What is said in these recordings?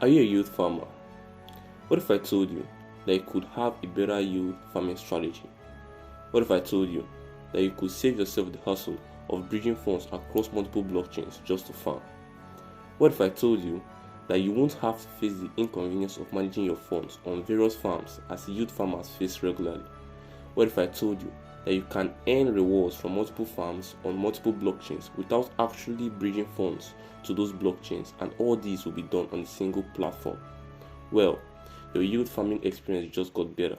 Are you a youth farmer? What if I told you that you could have a better yield farming strategy? What if I told you that you could save yourself the hassle of bridging funds across multiple blockchains just to farm? What if I told you that you won't have to face the inconvenience of managing your funds on various farms as youth farmers face regularly? What if I told you that you can earn rewards from multiple farms on multiple blockchains without actually bridging funds to those blockchains, and all these will be done on a single platform? Well, your yield farming experience just got better.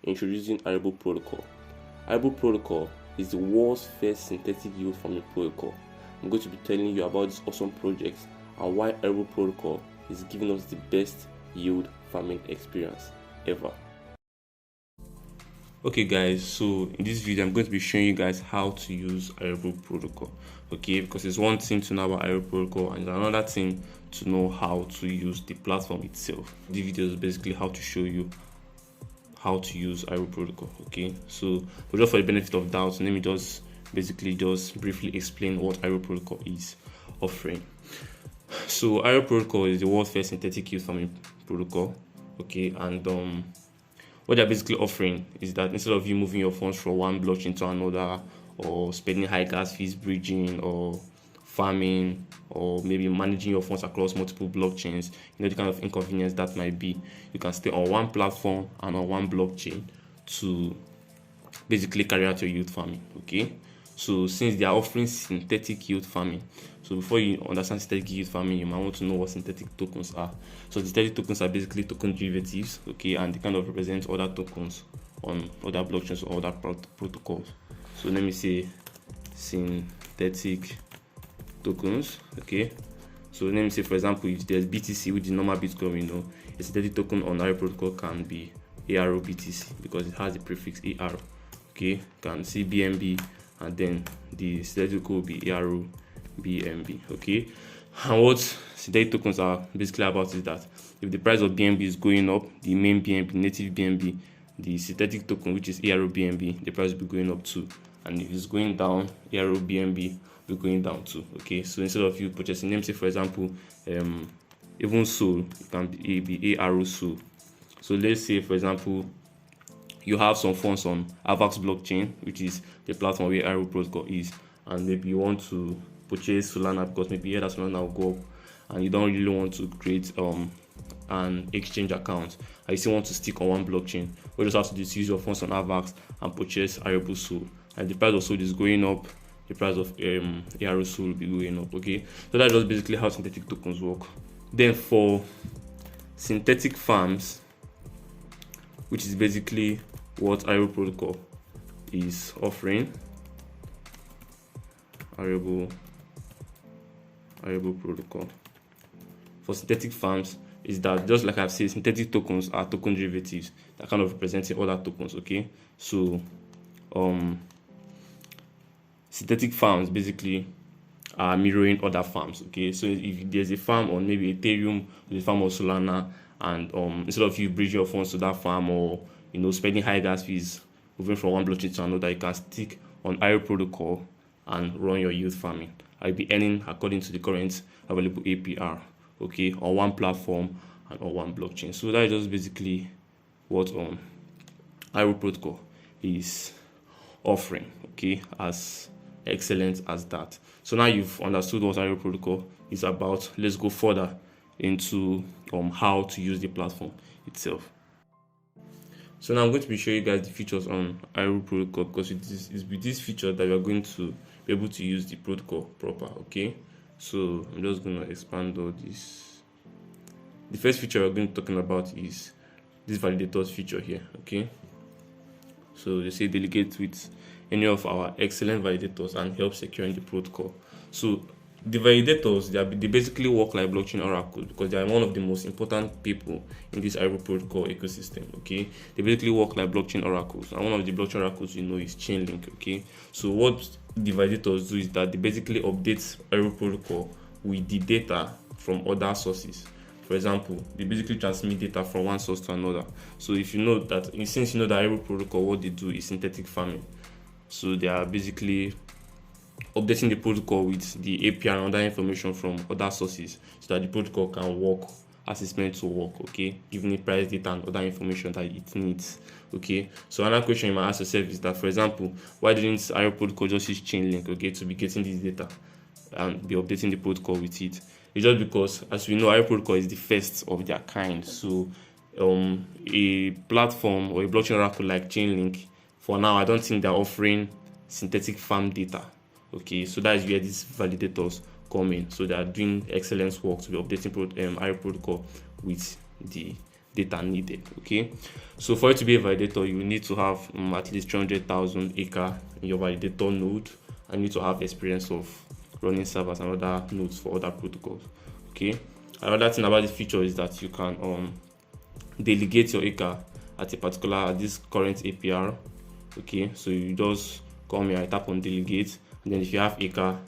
Introducing Arable Protocol. Arable Protocol is the world's first synthetic yield farming protocol. I'm going to be telling you about this awesome project and why Arable Protocol is giving us the best yield farming experience ever. Okay guys, so in this video I'm going to be showing you guys how to use Arable Protocol, okay, because it's one thing to know about Arable Protocol and another thing to know how to use the platform itself. This video is basically how to show you how to use Arable Protocol, okay. So just for the benefit of doubt, let me just briefly explain what Arable Protocol is offering. So Arable Protocol is the world's first synthetic yield farming protocol, okay, and what they're basically offering is that instead of you moving your funds from one blockchain to another, or spending high gas fees bridging or farming, or maybe managing your funds across multiple blockchains, the kind of inconvenience that might be, you can stay on one platform and on one blockchain to basically carry out your yield farming, okay. So since they are offering synthetic yield farming, so before you understand synthetic yield farming, you might want to know what synthetic tokens are. So synthetic tokens are basically token derivatives, okay, and they kind of represent other tokens on other blockchains or other protocols. So let me say synthetic tokens, okay. So let me say, for example, if there's BTC, which is normal Bitcoin, we know a synthetic token on Arable Protocol can be AROBTC because it has the prefix AR, okay. You can see BNB, and then the synthetic token will be AROBNB, okay. And what synthetic tokens are basically about is that if the price of BNB is going up, the main BNB, native BNB, the synthetic token, which is AROBNB, the price will be going up too. And if it's going down, AROBNB will be going down too, okay. So instead of you purchasing, let me say for example, even Sol, it can be ARO Sol. So let's say for example, you have some funds on Avax blockchain, which is the platform where Arable Protocol is, and maybe you want to purchase Solana because maybe you hear that Solana will go up, and you don't really want to create an exchange account, and you still want to stick on one blockchain. What you just have to do is use your funds on Avax and purchase Arable Sol, and the price of Sol is going up, the price of Arable Sol will be going up, okay. So that's just basically how synthetic tokens work. Then for synthetic farms, which is basically what Arable Protocol is offering. Arable Protocol for synthetic farms is that, just like I've said, synthetic tokens are token derivatives that kind of representing other tokens, okay. So synthetic farms basically are mirroring other farms, okay. So if there's a farm on maybe Ethereum, there's a farm on Solana, and instead of you bridging your funds to that farm, or spending high gas fees moving from one blockchain to another, you can stick on Arable Protocol and run your yield farming. I'll be earning according to the current available APR, okay, on one platform and on one blockchain. So that is just basically what Arable Protocol is offering, okay, as excellent as that. So now you've understood what Arable Protocol is about. Let's go further into how to use the platform itself. So now I'm going to be showing you guys the features on Arable Protocol, because it's with this feature that we are going to be able to use the protocol proper, okay. So I'm just going to expand all this. The first feature we're going to be talking about is this validators feature here, okay. So they say delegate with any of our excellent validators and help securing the protocol. So the validators, they basically work like blockchain oracles because they are one of the most important people in this Arable Protocol ecosystem, okay. They basically work like blockchain oracles, and one of the blockchain oracles is Chainlink, okay. So what the validators do is that they basically update Arable Protocol with the data from other sources. For example, they basically transmit data from one source to another. So if you know that, since you know that Arable Protocol, what they do is synthetic farming, so they are basically updating the protocol with the API and other information from other sources so that the protocol can work as it's meant to work, okay, giving it price data and other information that it needs. Okay, so another question you might ask yourself is that, for example, why didn't Arable Protocol just use Chainlink, okay, to be getting this data and be updating the protocol with it? It's just because, as we know, Arable Protocol is the first of their kind. So a platform or a blockchain oracle like Chainlink, for now, I don't think they're offering synthetic farm data. Okay, so that is where these validators come in. So they are doing excellent work to be updating Arable Protocol with the data needed. Okay, so for it to be a validator, you need to have at least 300,000 acre in your validator node, and you need to have experience of running servers and other nodes for other protocols. Okay, another thing about this feature is that you can delegate your acre at this current APR. Okay, so you just come here, tap on delegate, and then if you have acre,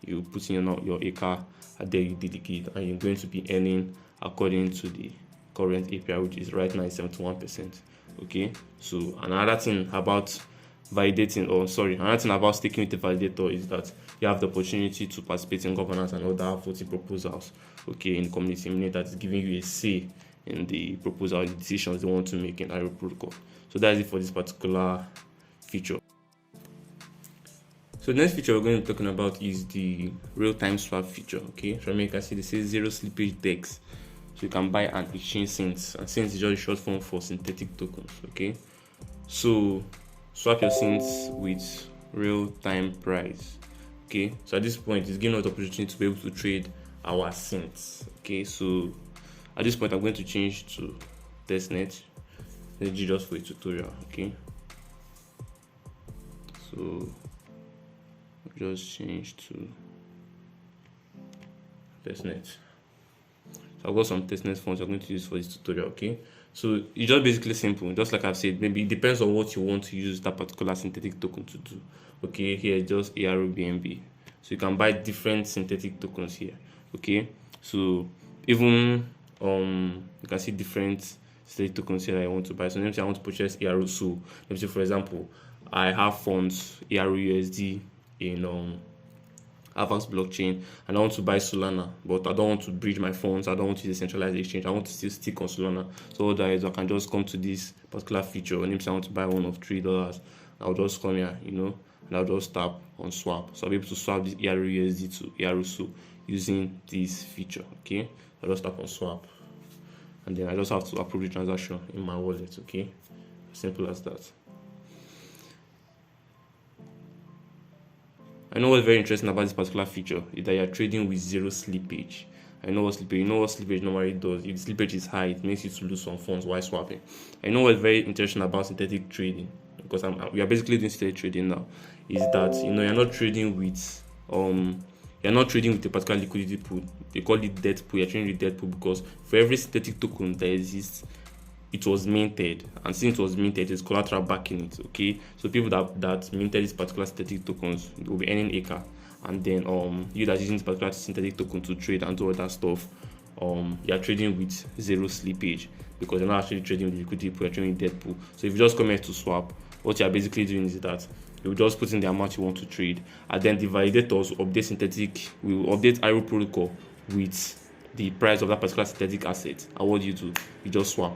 you put in your acre, and then you delegate, and you're going to be earning according to the current APR, which is right now 71%. Okay, so another thing about sticking with the validator is that you have the opportunity to participate in governance and other voting proposals, okay, in the community, meaning that it's giving you a say in the proposal, the decisions they want to make in Arable Protocol. So that is it for this particular feature. So the next feature we're going to be talking about is the real-time swap feature. Okay, so you can see this says zero slippage DEX. So you can buy and exchange synths, and synths is just a short form for synthetic tokens. Okay, so swap your synths with real-time price. Okay, so at this point it's giving us the opportunity to be able to trade our synths. Okay, so at this point I'm going to change to testnet just for a tutorial. Okay, so just change to testnet. So I've got some testnet funds I'm going to use for this tutorial. Okay, so it's just basically simple, just like I've said. Maybe it depends on what you want to use that particular synthetic token to do. Okay, here just AROBNB, so you can buy different synthetic tokens here. Okay, so even you can see different synthetic tokens here that I want to buy. So let me say I want to purchase AROSU. Let me say, for example, I have funds AROUSD in Avax blockchain, and I want to buy Solana, but I don't want to bridge my funds. I don't want to use a centralized exchange. I want to still stick on Solana. So what that is, I can just come to this particular feature. Let me say I want to buy one of $3. I'll just come here, and I'll just tap on swap. So I'll be able to swap this ARUSD to ARUSU using this feature. Okay, I'll just tap on swap, and then I just have to approve the transaction in my wallet. Okay, simple as that. I know what's very interesting about this particular feature is that you're trading with zero slippage. I know what slippage. You know what slippage normally does. If the slippage is high, it makes you to lose some funds while swapping. I know what's very interesting about synthetic trading, because we are basically doing synthetic trading now, is that you're not trading with a particular liquidity pool. They call it debt pool. You're trading with debt pool because for every synthetic token that exists, it was minted, and since it was minted, there's collateral backing it. Okay, so people that minted this particular synthetic tokens will be earning acre, and then you that's using this particular synthetic token to trade and do all that stuff, you're trading with zero slippage because you're not actually trading with liquidity pool, you're trading with debt pool. So if you just come here to swap, what you're basically doing is that you just put in the amount you want to trade, and then the validators will update Arable Protocol with the price of that particular synthetic asset. And what do? You just swap.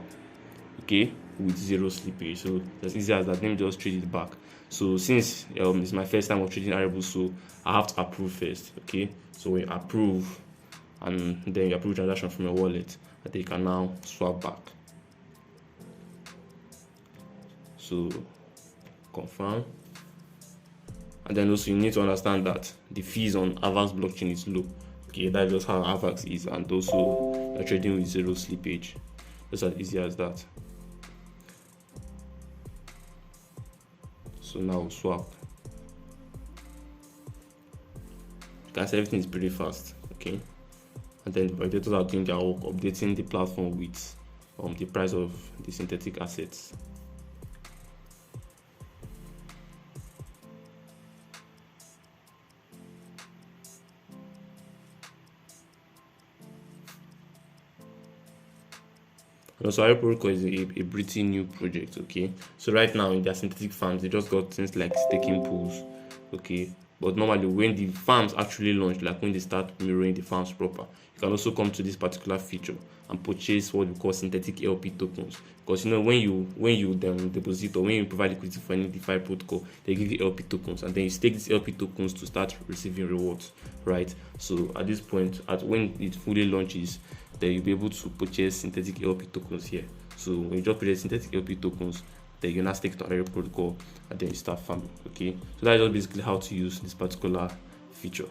Okay, with zero slippage. So as easy as that. Let me just trade it back. So since it's my first time of trading Arable, so I have to approve first. Okay, so we approve, and then you approve transaction from your wallet, and they can now swap back. So confirm, and then also you need to understand that the fees on Avax blockchain is low. Okay, that's just how Avax is, and also you're trading with zero slippage. Just as easy as that. So now swap. You can see everything is pretty fast. Okay, and then the validators are doing their work, updating the platform with the price of the synthetic assets. So Arable Protocol is a pretty new project. Okay, so right now in their synthetic farms, they just got things like staking pools. Okay, But normally when the farms actually launch, like when they start mirroring the farms proper, you can also come to this particular feature and purchase what we call synthetic LP tokens. Because when you deposit or when you provide liquidity for any DeFi protocol, they give you LP tokens, and then you stake these LP tokens to start receiving rewards, right? So at this point, when it fully launches, then you'll be able to purchase synthetic LP tokens here. So when you just purchase synthetic LP tokens, then you now stake to Arable Protocol, and then you start farming. Okay, so that is just basically how to use this particular feature.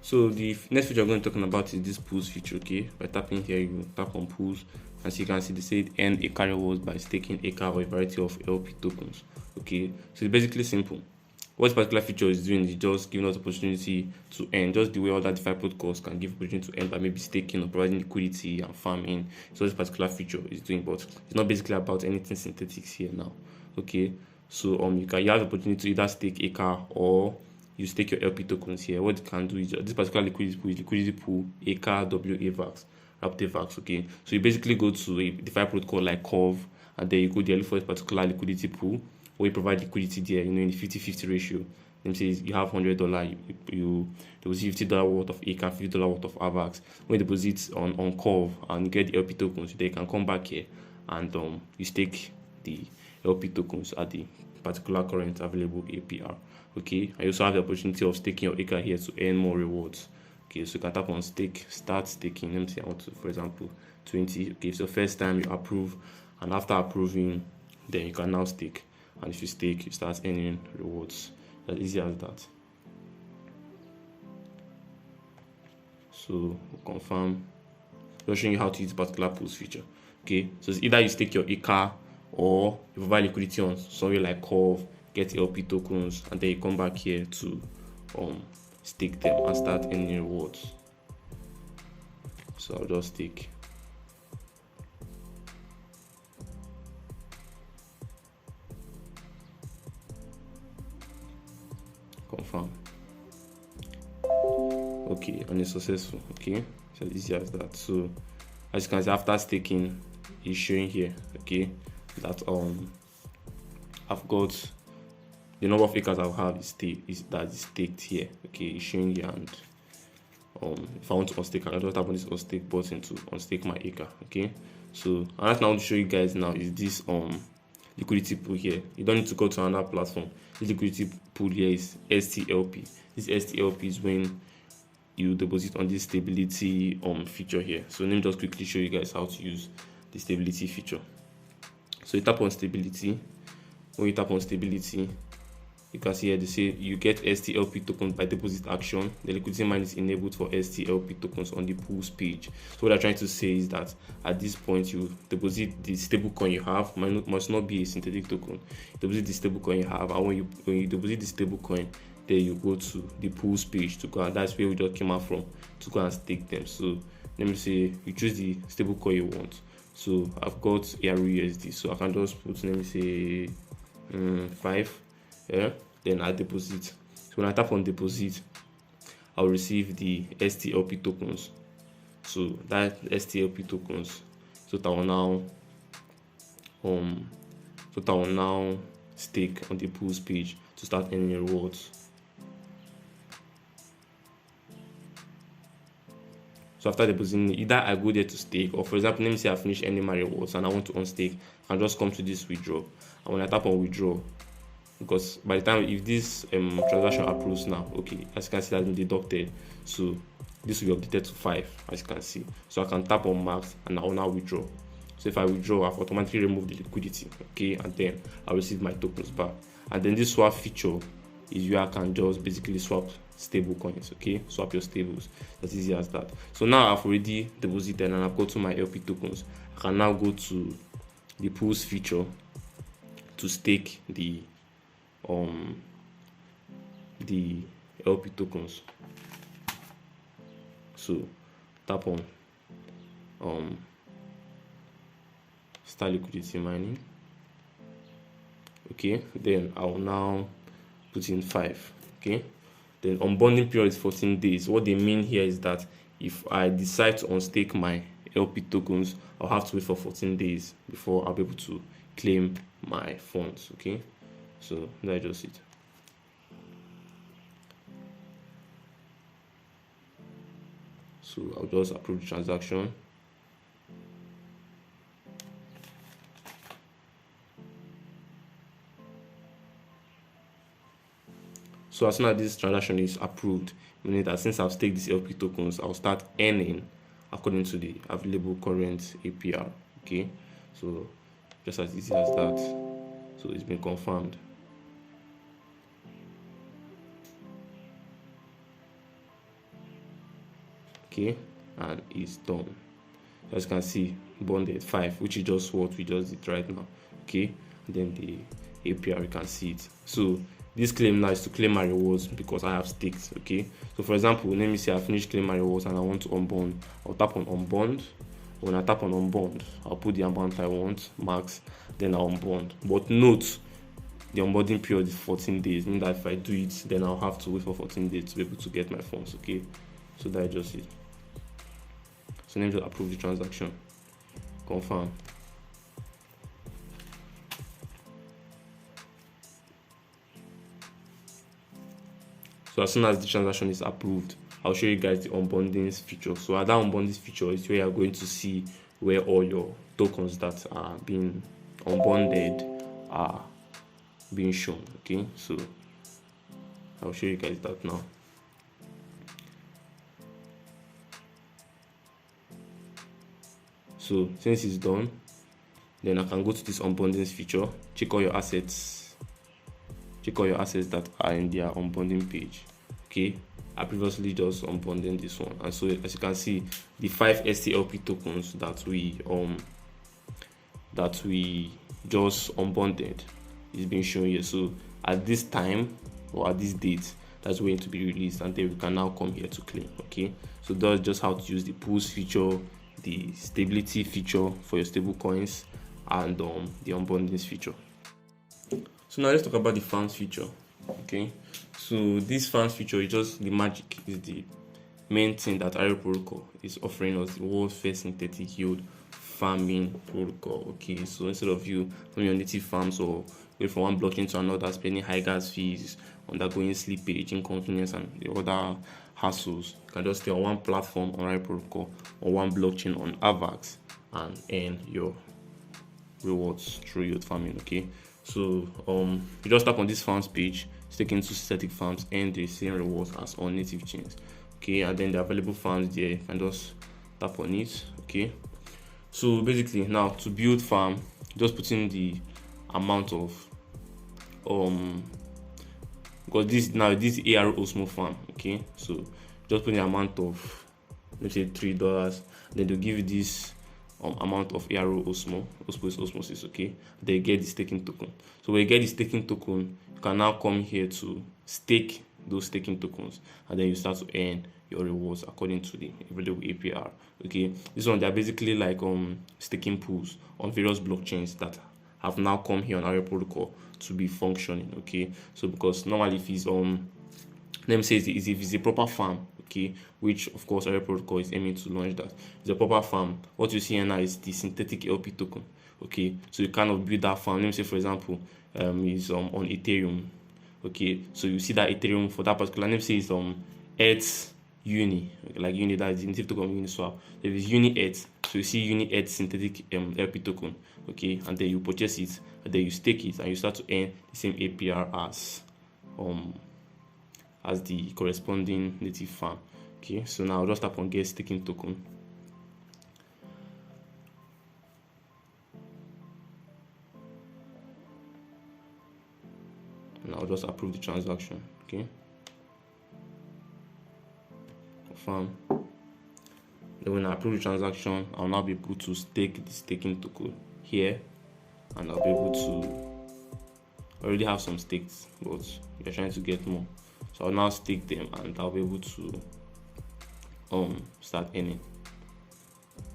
So the next feature I'm going to be talking about is this pools feature. Okay, by tapping here, you tap on pools. As you can see, they say earn ACA rewards by staking ACA or a variety of LP tokens. Okay, so it's basically simple. What this particular feature is doing is just giving us opportunity to earn, just the way other DeFi protocols can give opportunity to earn by maybe staking or providing liquidity and farming. So this particular feature is doing, but it's not basically about anything synthetics here now. Okay, so you have the opportunity to either stake ACA or you stake your LP tokens here. What you can do is this particular liquidity pool ACA WAVAX, RaptorVax. Okay, so you basically go to a DeFi protocol like Curve, and then you go there for a particular liquidity pool, where you provide liquidity there, in the 50-50 ratio. Let me say you have $100, you deposit $50 worth of ACA, $50 worth of AVAX. When you deposit on Curve and you get the LP tokens, they can come back here and you stake the LP tokens at the particular current available APR. Okay, and you also have the opportunity of staking your ACA here to earn more rewards. Okay, so you can tap on stake, start staking. Let me say I want to, for example, 20. Okay, so first time you approve, and after approving, then you can now stake. And if you stake, you start earning rewards. As easy as that. So confirm. Just showing you how to use the particular pools feature. Okay, so it's either you stake your ACA or you provide liquidity on somewhere like Curve, get LP tokens, and then you come back here to stake them and start earning rewards. So I'll just stake. Confirm. Okay, and it's successful. Okay, so easy as that. So as you can see, after staking, it's showing here, okay, that I've got the number of acres I'll have is staked here. Okay, it's showing here, and if I want to unstake, I can just tap on this unstake button to unstake my acre. Okay, so another thing I want to show you guys now is this liquidity pool here. You don't need to go to another platform. This liquidity pool here is STLP. This STLP is when you deposit on this stability feature here. So let me just quickly show you guys how to use the stability feature. So you tap on stability. When you tap on stability, you can see here they say you get STLP tokens by deposit action. The liquidity mine is enabled for STLP tokens on the pools page. So what I'm trying to say is that at this point you deposit the stable coin you have, must not be a synthetic token. You deposit the stable coin you have, and when you deposit the stable coin, then you go to the pools page to go, and that's where we just came out from, to go and stake them. So let me say you choose the stable coin you want. So I've got ARUSD, so I can just put, let me say 5. Yeah, then I deposit. So when I tap on deposit, I'll receive the STLP tokens. So that STLP tokens, so that will now stake on the pools page to start earning rewards. So after depositing, either I go there to stake, or for example, let me say I finish earning my rewards and I want to unstake, I can just come to this withdraw. And when I tap on withdraw, because by the time if this transaction approves now, okay, as you can see, that has been deducted, so this will be updated to 5, as you can see. So I can tap on max and I will now withdraw. So if I withdraw, I've automatically removed the liquidity, okay, and then I'll receive my tokens back. And then this swap feature is where I can just basically swap stable coins, okay, swap your stables. As easy as that. So now I've already deposited and I've got to my LP tokens. I can now go to the pools feature to stake the LP tokens. So tap on start liquidity mining. Okay, then I will now put in 5. Okay, then unbonding period is 14 days. What they mean here is that if I decide to unstake my LP tokens, I'll have to wait for 14 days before I'll be able to claim my funds. Okay, so that's just it. So I'll just approve the transaction. So as soon as this transaction is approved, meaning that since I've staked these LP tokens, I'll start earning according to the available current APR. Okay, so just as easy as that. So it's been confirmed. Okay, and it's done. As you can see, bonded 5, which is just what we just did right now. Okay, and then the APR, you can see it. So this claim now is to claim my rewards because I have staked. Okay, so for example, let me say I finished claiming my rewards and I want to unbond. I'll tap on unbond. When I tap on unbond, I'll put the amount I want, max, then I'll unbond. But note, the onboarding period is 14 days, meaning that if I do it, then I'll have to wait for 14 days to be able to get my funds. Okay, so that's just it. So let me just approve the transaction. Confirm. So as soon as the transaction is approved, I'll show you guys the unbondings feature. So at that unbondings feature is where you're going to see where all your tokens that are being unbonded are being shown. Okay, so I'll show you guys that now. So since it's done, then I can go to this unbondings feature, check all your assets that are in their unbonding page. Okay, I previously just unbonded this one, and so as you can see, the 5 STLP tokens that we just unbonded is being shown here. So at this time or at this date, that's going to be released, and then we can now come here to claim. Okay, so that's just how to use the pools feature, the stability feature for your stable coins, and the unbondings feature. So now let's talk about the farms feature. Okay, so this farms feature is just the magic, is the main thing that Arable Protocol is offering us, the world's first synthetic yield farming protocol. Okay, so instead of you from your native farms or going from one blockchain to another, spending high gas fees, undergoing slippage, inconvenience, and the other hassles, you can just stay on one platform on Arable Protocol or one blockchain on AVAX and earn your rewards through yield farming. Okay, so you just tap on this farms page, stake into synthetic farms, and the same rewards as on native chains. Okay, and then the available farms there, you can just tap on it. Okay, so basically now to build farm, just put in the amount of because this AR Osmo farm. Okay, so just put the amount of, let's say $3, then they'll give you this amount of AR osmosis. Okay, they get the staking token. So when you get the staking token, you can now come here to stake those staking tokens, and then you start to earn your rewards according to the available APR. Okay, this one, they're basically like staking pools on various blockchains that have now come here on Arable Protocol to be functioning. Okay, so because normally if it's let me say if it's a proper farm, okay, which of course Arable Protocol is aiming to launch, that it's a proper farm, what you see here now is the synthetic LP token. Okay, so you kind of build that farm. Let me say for example is on Ethereum. Okay, so you see that Ethereum for that particular, let me say it's ETH Uni, like Uni, that is the native token of Uniswap. There is Uni ETH, so you see Uni ETH synthetic LP token. Okay, and then you purchase it, and then you stake it, and you start to earn the same APR as the corresponding native farm. Okay, so now I'll just tap on get staking token. And I'll just approve the transaction. Okay, confirm. Then when I approve the transaction, I'll now be able to stake the staking token here, and I'll be able to, I already have some stakes, but we're trying to get more. So I'll now stake them, and I'll be able to start earning.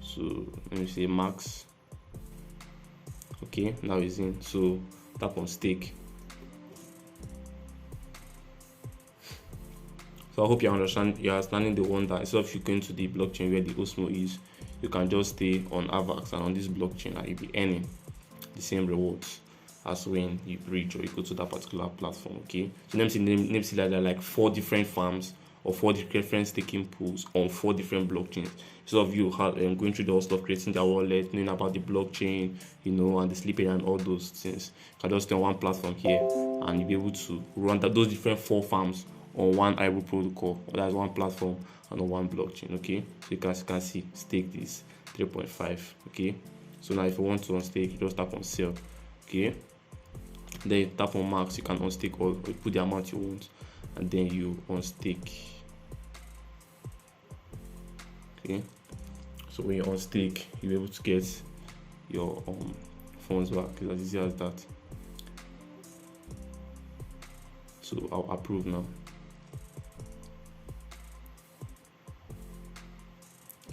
So let me say max. Okay, now it's in. So tap on stake. So I hope you're understanding the one that instead of you going to the blockchain where the Osmo is, you can just stay on AVAX and on this blockchain, and you'll be earning the same rewards as when you reach or you go to that particular platform. Okay, so let me see that there are like 4 different farms or 4 different staking pools on 4 different blockchains. Instead of you going through the whole stuff, creating their wallet, knowing about the blockchain, and the slippage and all those things, you can just stay on one platform here, and you'll be able to run those different 4 farms on one Arable Protocol. That's one platform and on one blockchain. Okay, so you can see stake this 3.5. Okay, so now if you want to unstake, you just tap on sell. Okay, then you tap on max, you can unstake or put the amount you want, and then you unstake. Okay, so when you unstake, you'll be able to get your funds back. It's as easy as that. So I'll approve now.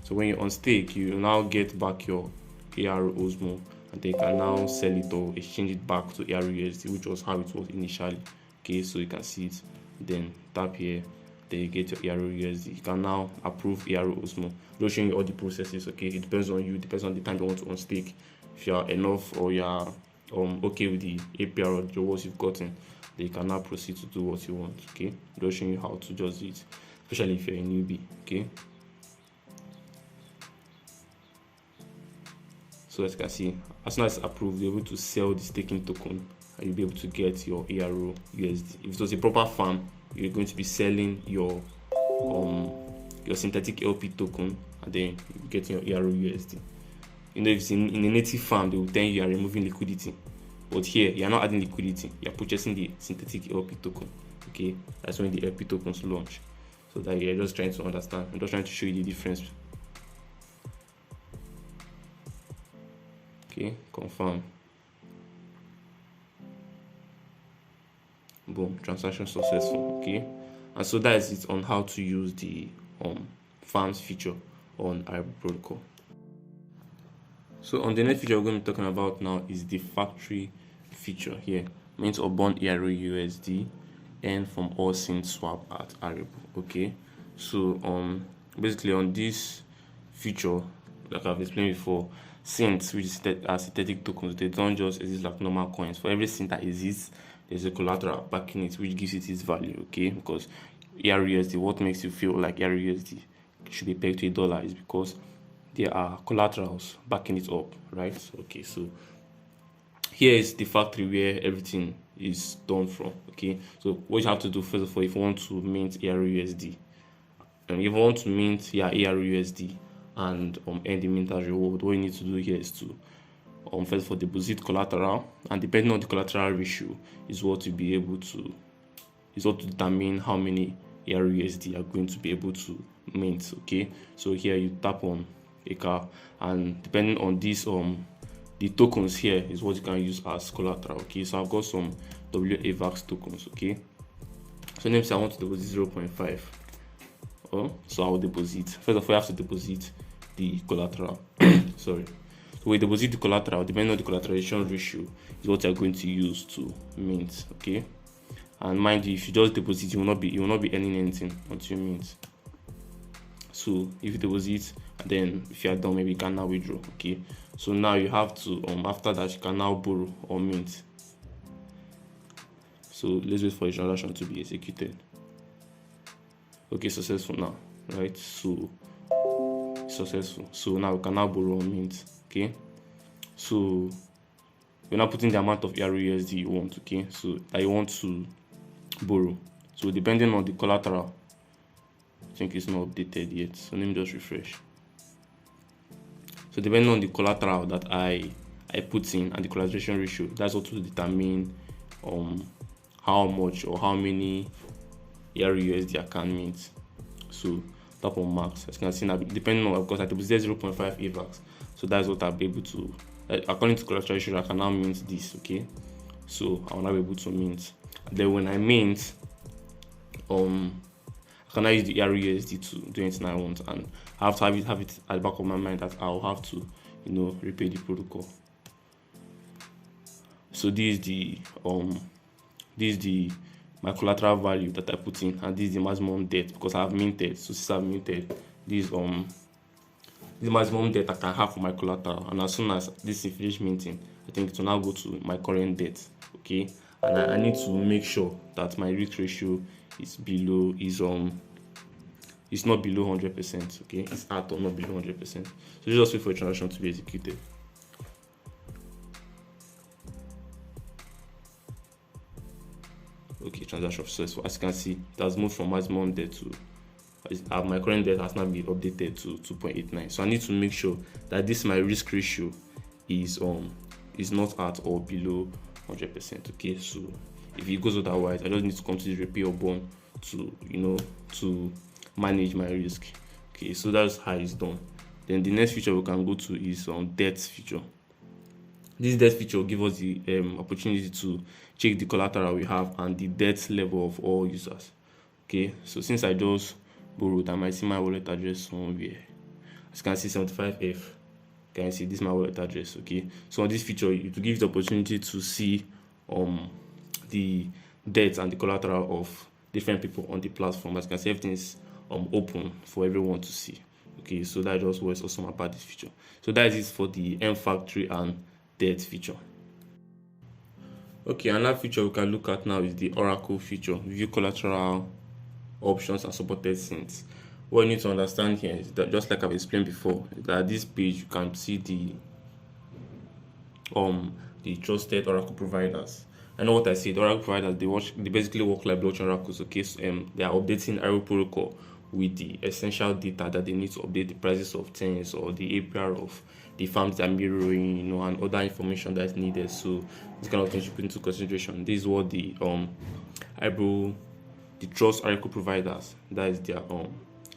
So when you unstake, you now get back your ARO Osmo, and they can now sell it or exchange it back to ARO USD, which was how it was initially. Okay, so you can see it. Then tap here, then you get your ARO USD. You can now approve ARO Osmo. They'll show you all the processes. Okay, it depends on you, depends on the time you want to unstake. If you are enough or you are okay with the APR or the rewards you've gotten, then you can now proceed to do what you want. Okay, they'll show you how to just do it, especially if you're a newbie. Okay. So as you can see, as soon as it's approved, you're able to sell the staking token and you'll be able to get your ARO USD. If it was a proper farm, you're going to be selling your synthetic LP token, and then you're getting your ARO USD. If it's in a native farm, they will tell you are removing liquidity. But here, you're not adding liquidity, you're purchasing the synthetic LP token. Okay, that's when the LP tokens launch. So that you're just trying to understand. I'm just trying to show you the difference. Okay, confirm. Boom, transaction successful. Okay, and so that is it on how to use the farms feature on Arable Protocol. So on the next feature we're going to be talking about now is the factory feature here. Means to bond ARO USD and from all sync swap at Arable. Okay, so basically on this feature, like I've explained before, synths, which is synthetic tokens, they don't just exist like normal coins. For every synth that exists, there's a collateral backing it, which gives it its value. Okay, because ARO USD, what makes you feel like ARO USD should be pegged to $1 is because there are collaterals backing it up, right? Okay, so here is the factory where everything is done from. Okay, so what you have to do first of all, if you want to mint ARO USD, and if you want to mint ARO USD and earn the mint as reward, what you need to do here is to first of all deposit collateral, and depending on the collateral ratio is what you'll be able to determine how many ARO USD are going to be able to mint. Okay, so here you tap on a car, and depending on this the tokens here is what you can use as collateral. Okay, so I've got some WAVAX tokens. Okay, so let me say I want to deposit 0.5. So I'll deposit. First of all, you have to deposit the collateral. Sorry. So we deposit the collateral, depending on the collateralization ratio is what you're going to use to mint. Okay, and mind you, if you just deposit, you will not be earning anything until you mint. So if you deposit, and then if you are done, maybe you can now withdraw. Okay, so now you have to after that you can now borrow or mint. So let's wait for the transaction to be executed. Okay, successful now, right? So successful. So now we can now borrow or mint. Okay, so you're now putting the amount of ARO USD you want. Okay, so that you want to borrow. So depending on the collateral, I think it's not updated yet, so let me just refresh. So depending on the collateral that I put in and the collateralization ratio, that's what will determine how much or how many ARO USD I can mint. So tap on max. As you can see now, depending on, of course, I deposited 0.5 AVAX, so that's what I'll be able to, according to collateralization, I can now mint this. Okay, so I'll now be able to mint. And then when I mint, I can now use the ARO USD to do anything I want, and I have to have it at the back of my mind that I'll have to, repay the protocol. So this is the my collateral value that I put in, and this is the maximum debt because I have minted. So since I've minted, this maximum debt I can have for my collateral, and as soon as this is finished minting, I think it will now go to my current debt. Okay, and I need to make sure that my risk ratio is below it's not below 100%. Okay, it's at or not below 100%. So just wait for a transaction to be executed. Okay, transaction successful. As you can see, it has moved from maximum debt to my current debt has now been updated to 2.89. So I need to make sure that this my risk ratio is not at or below 100%. Okay, so if it goes otherwise, I just need to come to the repay or bond to manage my risk. Okay, so that's how it's done. Then the next feature we can go to is debt feature. This debt feature will give us the opportunity to check the collateral we have and the debt level of all users. Okay, so since I just borrowed, I might see my wallet address somewhere. As you can see, 75F. Can you see this is my wallet address? Okay, so on this feature, it will give you the opportunity to see the debt and the collateral of different people on the platform. As you can see, everything is open for everyone to see. Okay, so that just was awesome about this feature. So that is it for the M factory and debt feature. Okay, another feature we can look at now is the Oracle feature, view collateral options and supported scenes. What you need to understand here is that, just like I've explained before, that this page you can see the trusted Oracle providers. I know what I say. The Oracle providers, they basically work like blockchain oracles. Okay, so, they are updating Arable Protocol with the essential data that they need to update the prices of things or the APR of the farms that are mirroring, and other information that is needed. So this kind of things you put into consideration. This is what the trust Oracle providers, that is their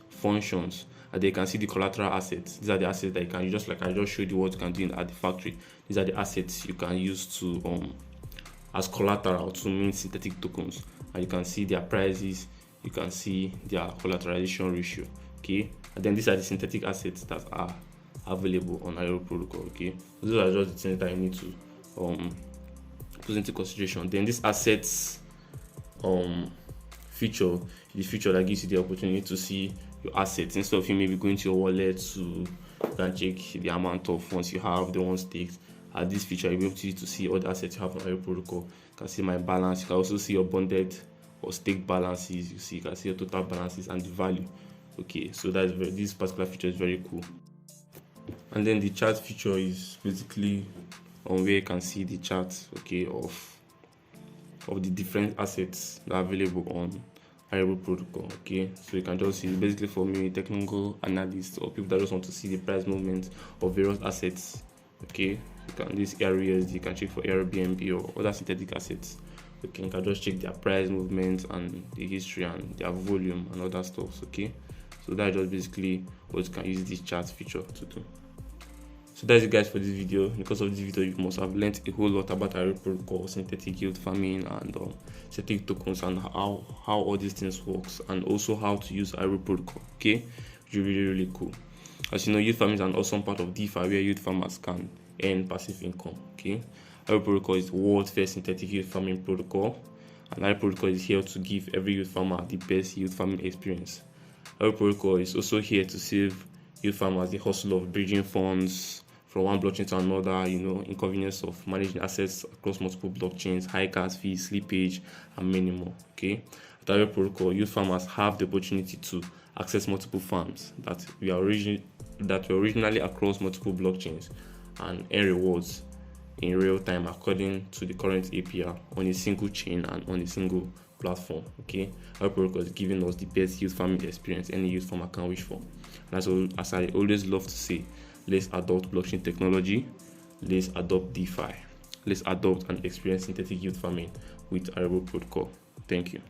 functions, and they can see the collateral assets. These are the assets that you can use, just like I just showed you what you can do at the factory. These are the assets you can use to as collateral to mint synthetic tokens, and you can see their prices, you can see their collateralization ratio. Okay, and then these are the synthetic assets that are available on Arable Protocol. Okay, those are just the things that you need to put into consideration. Then this assets feature, the feature that gives you the opportunity to see your assets instead of you maybe going to your wallet to check the amount of funds you have, the ones staked. At this feature, you'll be able to see all the assets you have on Arable Protocol. You can see my balance. You can also see your bonded or stake balances. You can see your total balances and the value. Okay, so this particular feature is very cool. And then the chart feature is basically where you can see the chart, okay, of the different assets that are available on Arable Protocol. Okay, so you can just see basically for me, technical analysts or people that just want to see the price movement of various assets. Okay, these areas you can check for Airbnb or other synthetic assets. Okay, you can just check their price movement and the history and their volume and other stuff. Okay, so that's just basically what you can use this chart feature to do. So that's it, guys, for this video. Because of this video, you must have learned a whole lot about Arable Protocol, synthetic yield farming, and synthetic tokens, and how all these things works, and also how to use Arable Protocol. Okay, which is really cool. As you know, yield farming is an awesome part of DeFi where yield farmers can earn passive income. Okay, Arable Protocol is the world's first synthetic yield farming protocol, and Arable Protocol is here to give every yield farmer the best yield farming experience. Arable Protocol is also here to save yield farmers the hustle of bridging funds from one blockchain to another, inconvenience of managing assets across multiple blockchains, high gas fees, slippage, and many more. Okay, at Arable Protocol, yield farmers have the opportunity to access multiple farms that were originally across multiple blockchains and earn rewards in real time according to the current APR on a single chain and on a single platform. Okay, Arable Protocol is giving us the best yield farming experience any yield farmer can wish for. And as I always love to say, let's adopt blockchain technology, let's adopt DeFi, let's adopt and experience synthetic yield farming with Arable Protocol. Thank you.